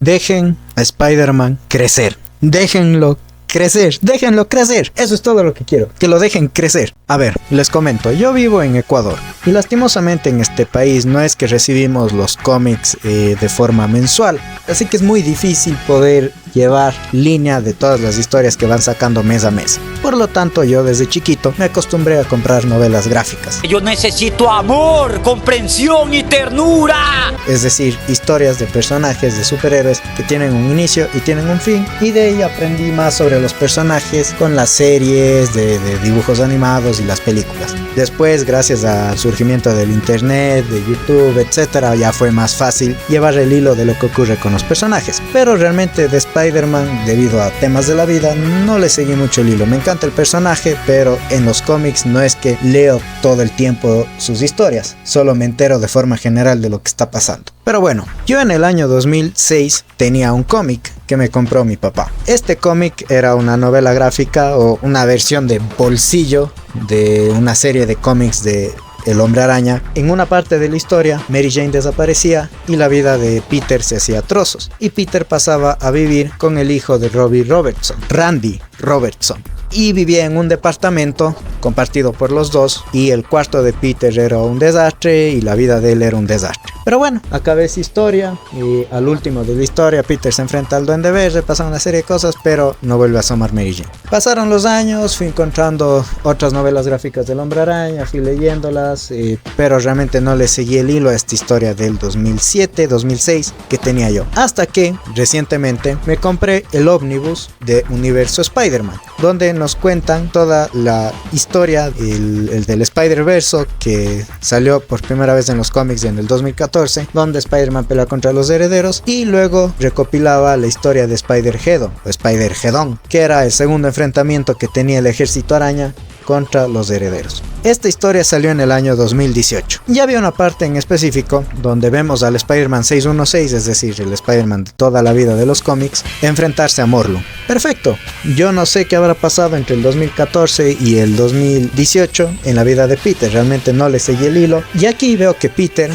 dejen a Spider-Man crecer. Déjenlo crecer. Eso es todo lo que quiero, que lo dejen crecer. A ver, les comento, yo vivo en Ecuador y lastimosamente en este país no es que recibimos los cómics de forma mensual, así que es muy difícil poder llevar línea de todas las historias que van sacando mes a mes. Por lo tanto, yo desde chiquito me acostumbré a comprar novelas gráficas. Yo necesito amor, comprensión y ternura. Es decir, historias de personajes de superhéroes que tienen un inicio y tienen un fin, y de ahí aprendí más sobre los personajes con las series de dibujos animados y las películas. Después, gracias al surgimiento del internet, de YouTube, etc., ya fue más fácil llevar el hilo de lo que ocurre con los personajes. Pero realmente de Spider-Man, debido a temas de la vida, no le seguí mucho el hilo. Me encanta el personaje, pero en los cómics no es que leo todo el tiempo sus historias, solo me entero de forma general de lo que está pasando. Pero bueno, yo en el año 2006 tenía un cómic que me compró mi papá. Este cómic era una novela gráfica o una versión de bolsillo de una serie de cómics de El Hombre Araña. En una parte de la historia, Mary Jane desaparecía y la vida de Peter se hacía trozos, y Peter pasaba a vivir con el hijo de Robbie Robertson, Randy Robertson, y vivía en un departamento compartido por los dos, y el cuarto de Peter era un desastre y la vida de él era un desastre. Pero bueno, acabé esa historia y al último de la historia Peter se enfrenta al Duende Verde, pasan una serie de cosas, pero no vuelve a asomar Mary Jane. Pasaron los años, fui encontrando otras novelas gráficas del Hombre Araña, fui leyéndolas, pero realmente no le seguí el hilo a esta historia del 2007-2006 que tenía yo. Hasta que recientemente me compré el ómnibus de Universo Spider-Man, donde nos cuentan toda la historia, el del Spider-Verse que salió por primera vez en los cómics en el 2014, donde Spider-Man pelea contra los herederos, y luego recopilaba la historia de Spider-Geddon o Spider-Geddon, que era el segundo enfrentamiento que tenía el ejército araña contra los herederos. Esta historia salió en el año 2018. Ya había una parte en específico donde vemos al Spider-Man 616, es decir, el Spider-Man de toda la vida de los cómics, enfrentarse a Morlun. Perfecto. Yo no sé qué habrá pasado entre el 2014 y el 2018 en la vida de Peter. Realmente no le seguí el hilo. Y aquí veo que Peter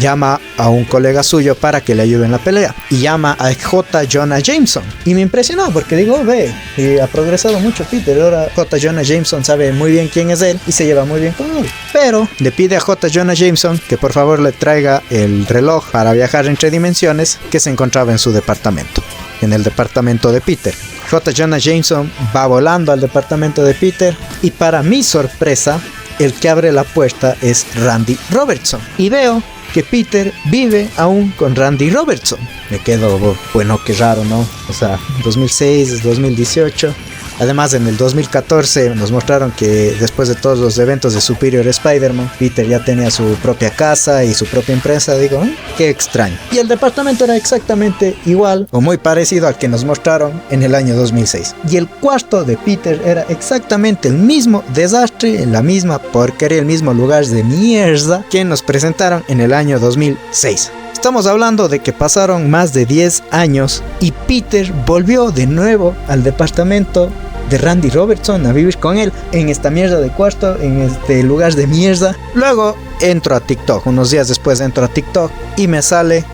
llama a un colega suyo para que le ayude en la pelea, y llama a J. Jonah Jameson, y me impresionó porque digo, ha progresado mucho Peter, ahora J. Jonah Jameson sabe muy bien quién es él y se lleva muy bien con él, pero le pide a J. Jonah Jameson que por favor le traiga el reloj para viajar entre dimensiones que se encontraba en su departamento, en el departamento de Peter. J. Jonah Jameson va volando al departamento de Peter, y para mi sorpresa el que abre la puerta es Randy Robertson, y veo que Peter vive aún con Randy Robertson. Me quedo, bueno, qué raro, ¿no? O sea, 2006, 2018. Además, en el 2014 nos mostraron que después de todos los eventos de Superior Spider-Man, Peter ya tenía su propia casa y su propia empresa. Digo, qué extraño. Y el departamento era exactamente igual o muy parecido al que nos mostraron en el año 2006. Y el cuarto de Peter era exactamente el mismo desastre, la misma porquería, el mismo lugar de mierda que nos presentaron en el año 2006. Estamos hablando de que pasaron más de 10 años y Peter volvió de nuevo al departamento de Randy Robertson a vivir con él en esta mierda de cuarto, en este lugar de mierda. Luego entro a TikTok, unos días después entro a TikTok y me sale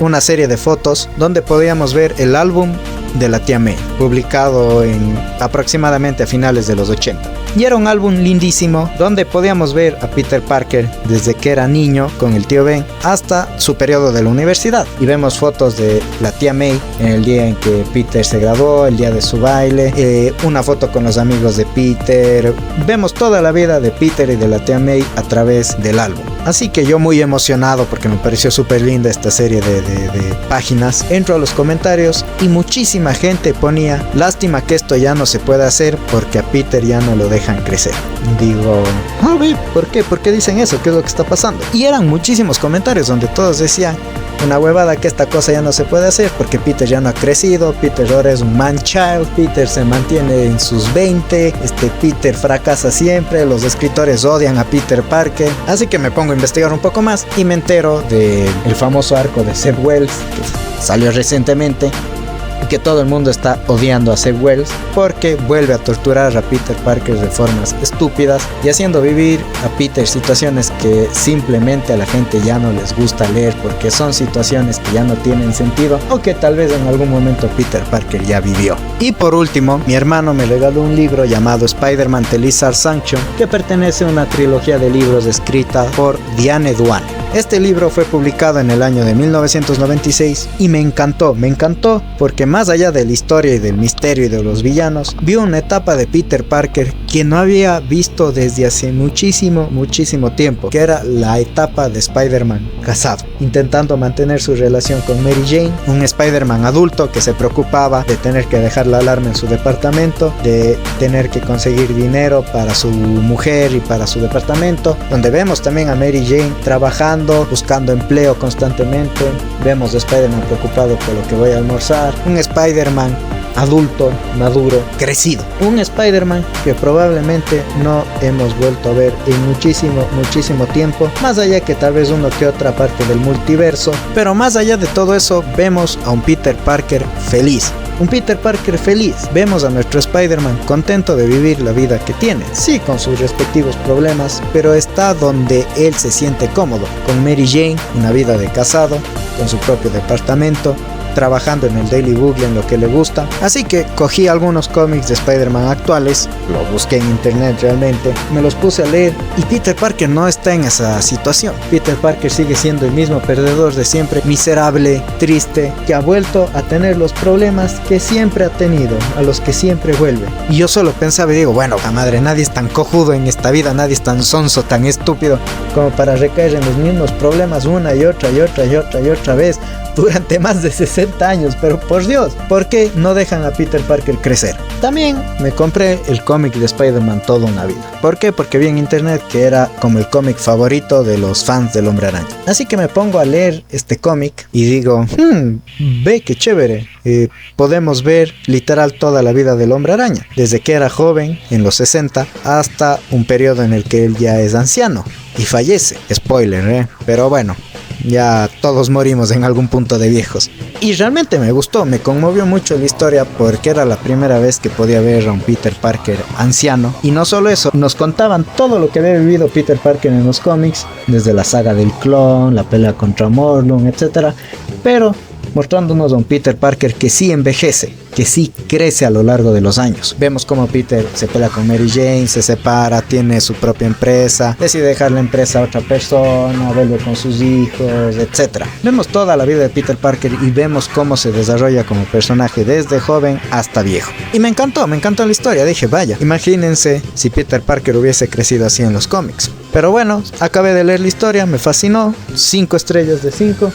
una serie de fotos donde podíamos ver el álbum de la tía May, publicado en aproximadamente a finales de los 80. Y era un álbum lindísimo donde podíamos ver a Peter Parker desde que era niño con el tío Ben hasta su periodo de la universidad. Y vemos fotos de la tía May en el día en que Peter se graduó, el día de su baile, una foto con los amigos de Peter. Vemos toda la vida de Peter y de la tía May a través del álbum. Así que yo muy emocionado porque me pareció súper linda esta serie de páginas. Entro a los comentarios y muchísima gente ponía: lástima que esto ya no se puede hacer porque a Peter ya no lo dejan crecer. Digo, ¿por qué? ¿Por qué dicen eso? ¿Qué es lo que está pasando? Y eran muchísimos comentarios donde todos decían: una huevada, que esta cosa ya no se puede hacer porque Peter ya no ha crecido, Peter ahora es un man child, Peter se mantiene en sus 20, Peter fracasa siempre, los escritores odian a Peter Parker. Así que me pongo a investigar un poco más y me entero del famoso arco de Zeb Wells que salió recientemente, que todo el mundo está odiando a Zeb Wells porque vuelve a torturar a Peter Parker de formas estúpidas y haciendo vivir a Peter situaciones que simplemente a la gente ya no les gusta leer porque son situaciones que ya no tienen sentido o que tal vez en algún momento Peter Parker ya vivió. Y por último, mi hermano me regaló un libro llamado Spider-Man The Lizard Sanction, que pertenece a una trilogía de libros escrita por Diane Duane. Este libro fue publicado en el año de 1996 y me encantó porque más allá de la historia y del misterio y de los villanos, vio una etapa de Peter Parker que no había visto desde hace muchísimo tiempo, que era la etapa de Spider-Man casado, intentando mantener su relación con Mary Jane, un Spider-Man adulto que se preocupaba de tener que dejar la alarma en su departamento, de tener que conseguir dinero para su mujer y para su departamento, donde vemos también a Mary Jane trabajando, buscando empleo constantemente, vemos a Spider-Man preocupado por lo que voy a almorzar, un Spider-Man adulto, maduro, crecido, un Spider-Man que probablemente no hemos vuelto a ver en muchísimo tiempo, más allá que tal vez uno que otra parte del multiverso, pero más allá de todo eso vemos a un Peter Parker feliz. Un Peter Parker feliz. Vemos a nuestro Spider-Man contento de vivir la vida que tiene. Sí, con sus respectivos problemas, pero está donde él se siente cómodo. Con Mary Jane, una vida de casado, con su propio departamento, trabajando en el Daily Bugle en lo que le gusta. Así que cogí algunos cómics de Spider-Man actuales, lo busqué en internet realmente, me los puse a leer y Peter Parker no está en esa situación. Peter Parker sigue siendo el mismo perdedor de siempre, miserable, triste, que ha vuelto a tener los problemas que siempre ha tenido, a los que siempre vuelve. Y yo solo pensaba y digo, bueno, la madre, nadie es tan cojudo en esta vida, nadie es tan sonso, tan estúpido como para recaer en los mismos problemas una y otra vez durante más de 60 años, pero por Dios, ¿por qué no dejan a Peter Parker crecer? También me compré el cómic de Spider-Man Toda una vida. ¿Por qué? Porque vi en internet que era como el cómic favorito de los fans del Hombre Araña. Así que me pongo a leer este cómic y digo, ve qué chévere. Podemos ver literal toda la vida del Hombre Araña, desde que era joven en los 60 hasta un periodo en el que él ya es anciano y fallece. Spoiler, pero bueno, ya todos morimos en algún punto de viejos. Y realmente me gustó, me conmovió mucho la historia porque era la primera vez que podía ver a un Peter Parker anciano. Y no solo eso, nos contaban todo lo que había vivido Peter Parker en los cómics, desde la saga del clon, la pelea contra Morlun, etc. Pero mostrándonos a un Peter Parker que sí envejece, que sí crece a lo largo de los años. Vemos como Peter se pelea con Mary Jane, se separa, tiene su propia empresa, decide dejar la empresa a otra persona, vuelve con sus hijos, etc. Vemos toda la vida de Peter Parker y vemos cómo se desarrolla como personaje desde joven hasta viejo. Y me encantó la historia. Dije, vaya, imagínense si Peter Parker hubiese crecido así en los cómics. Pero bueno, acabé de leer la historia, me fascinó, 5 estrellas de 5.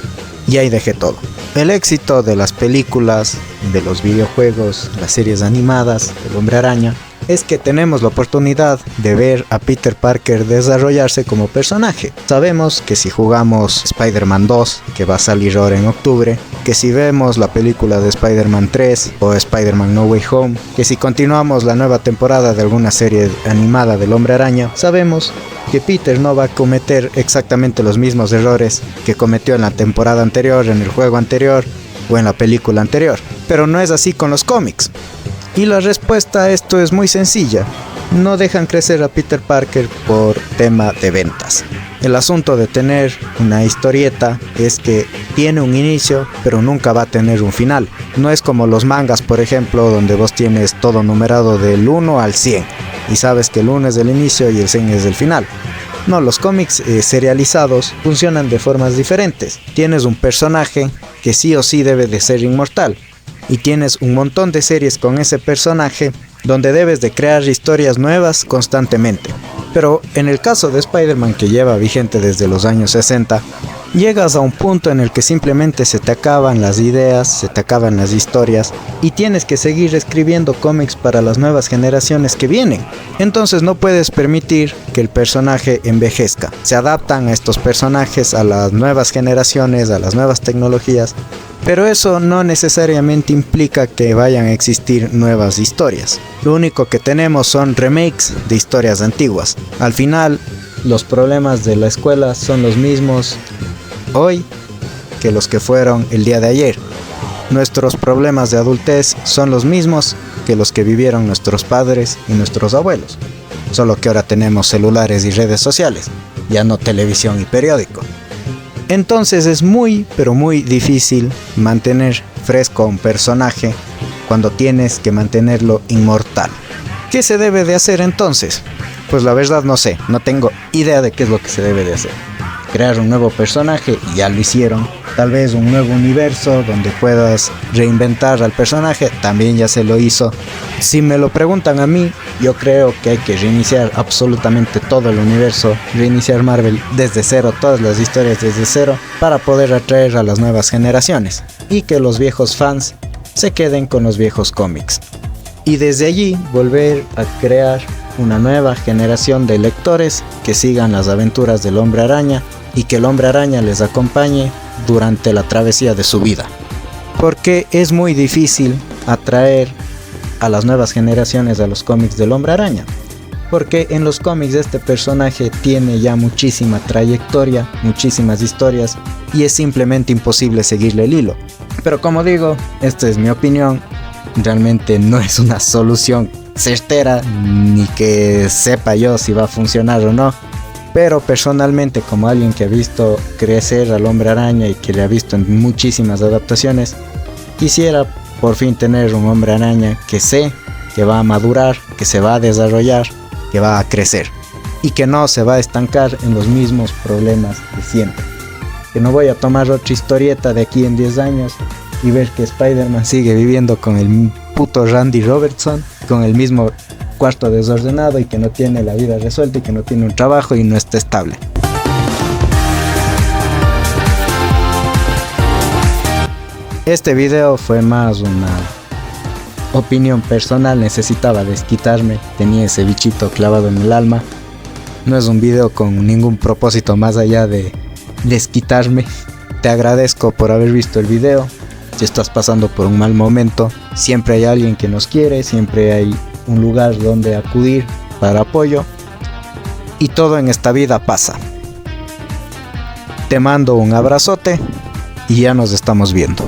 Y ahí dejé todo. El éxito de las películas, de los videojuegos, las series animadas, El Hombre Araña, es que tenemos la oportunidad de ver a Peter Parker desarrollarse como personaje. Sabemos que si jugamos Spider-Man 2, que va a salir ahora en octubre, que si vemos la película de Spider-Man 3 o Spider-Man No Way Home, que si continuamos la nueva temporada de alguna serie animada del Hombre Araña, sabemos que Peter no va a cometer exactamente los mismos errores que cometió en la temporada anterior, en el juego anterior o en la película anterior. Pero no es así con los cómics. Y la respuesta a esto es muy sencilla. No dejan crecer a Peter Parker por tema de ventas. El asunto de tener una historieta es que tiene un inicio, pero nunca va a tener un final. No es como los mangas, por ejemplo, donde vos tienes todo numerado del 1 al 100 y sabes que el 1 es el inicio y el 100 es el final. No, los cómics serializados funcionan de formas diferentes. Tienes un personaje que sí o sí debe de ser inmortal y tienes un montón de series con ese personaje donde debes de crear historias nuevas constantemente. Pero en el caso de Spider-Man, que lleva vigente desde los años 60, llegas a un punto en el que simplemente se te acaban las ideas, se te acaban las historias y tienes que seguir escribiendo cómics para las nuevas generaciones que vienen. Entonces no puedes permitir que el personaje envejezca. Se adaptan a estos personajes a las nuevas generaciones, a las nuevas tecnologías, pero eso no necesariamente implica que vayan a existir nuevas historias. Lo único que tenemos son remakes de historias antiguas. Al final, los problemas de la escuela son los mismos hoy que los que fueron el día de ayer. Nuestros problemas de adultez son los mismos que los que vivieron nuestros padres y nuestros abuelos, solo que ahora tenemos celulares y redes sociales, ya no televisión y periódico. Entonces es muy, pero muy difícil mantener fresco a un personaje cuando tienes que mantenerlo inmortal. ¿Qué se debe de hacer entonces? Pues la verdad no sé, no tengo idea de qué es lo que se debe de hacer. Crear un nuevo personaje, y ya lo hicieron. Tal vez un nuevo universo donde puedas reinventar al personaje, también ya se lo hizo. Si me lo preguntan a mí, yo creo que hay que reiniciar absolutamente todo el universo, reiniciar Marvel desde cero, todas las historias desde cero, para poder atraer a las nuevas generaciones y que los viejos fans se queden con los viejos cómics. Y desde allí volver a crear una nueva generación de lectores que sigan las aventuras del Hombre Araña y que el Hombre Araña les acompañe durante la travesía de su vida. Porque es muy difícil atraer a las nuevas generaciones a los cómics del Hombre Araña. Porque en los cómics este personaje tiene ya muchísima trayectoria, muchísimas historias y es simplemente imposible seguirle el hilo. Pero como digo, esta es mi opinión, realmente no es una solución certera ni que sepa yo si va a funcionar o no. Pero personalmente, como alguien que ha visto crecer al Hombre Araña y que le ha visto en muchísimas adaptaciones, quisiera por fin tener un Hombre Araña que sé que va a madurar, que se va a desarrollar, que va a crecer y que no se va a estancar en los mismos problemas de siempre. Que no voy a tomar otra historieta de aquí en 10 años y ver que Spider-Man sigue viviendo con el puto Randy Robertson, con el mismo cuarto desordenado y que no tiene la vida resuelta y que no tiene un trabajo y no está estable. Este video fue más una opinión personal, necesitaba desquitarme, tenía ese bichito clavado en el alma. No es un video con ningún propósito más allá de desquitarme. Te agradezco por haber visto el video. Si estás pasando por un mal momento, siempre hay alguien que nos quiere, siempre hay un lugar donde acudir para apoyo y todo en esta vida pasa. Te mando un abrazote y ya nos estamos viendo.